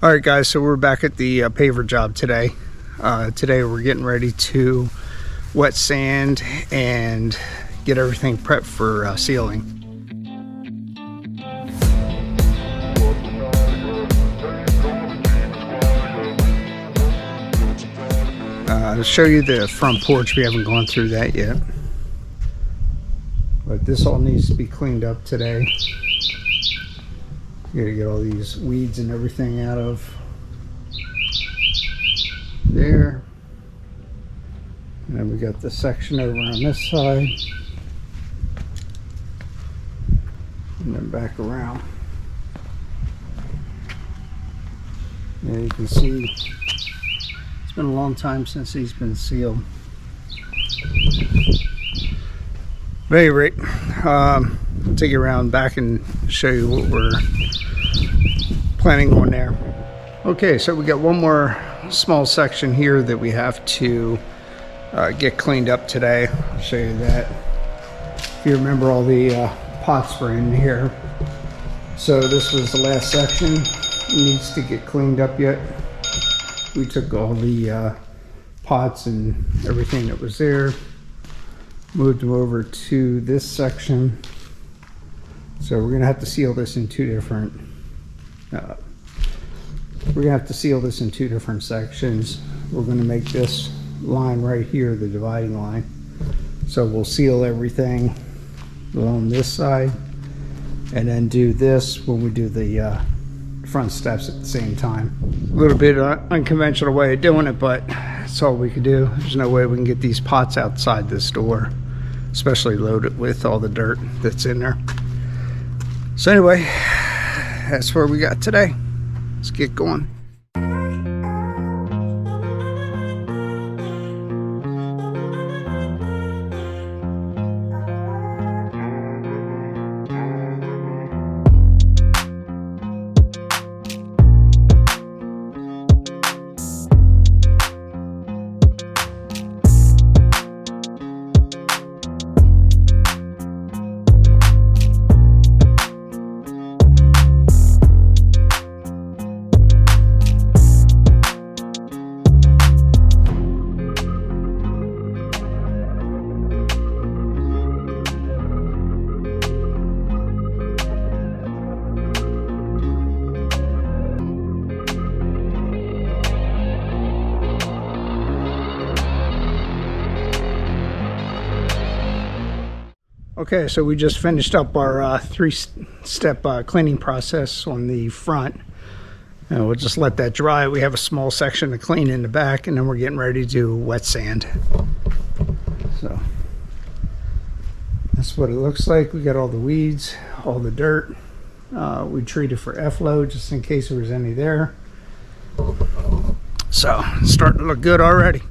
All right, guys, so we're back at the paver job today. Today we're getting ready to wet sand and get everything prepped for sealing. I'll show you the front porch. We haven't gone through that yet, but this all needs to be cleaned up today. You gotta get all these weeds and everything out of there. And then we got the section over on this side. And then back around. Yeah, you can see it's been a long time since he's been sealed. But at any rate, I'll take you around back and show you what we're planning on there. Okay, so we got one more small section here that we have to get cleaned up today. I'll show you that. If you remember, all the pots were in here. So this was the last section. It needs to get cleaned up yet. We took all the pots and everything that was there, moved them over to this section. So we're gonna have to seal this in two different sections. We're going to make this line right here the dividing line. So we'll seal everything along this side and then do this when we do the front steps at the same time. A little bit unconventional way of doing it, but that's all we could do. There's no way we can get these pots outside this door, especially loaded with all the dirt that's in there. So anyway, that's where we got today. Let's get going. Okay, so we just finished up our three-step cleaning process on the front. And we'll just let that dry. We have a small section to clean in the back, and then we're getting ready to do wet sand. So that's what it looks like. We got all the weeds, all the dirt. We treated for effluent just in case there was any there. So it's starting to look good already.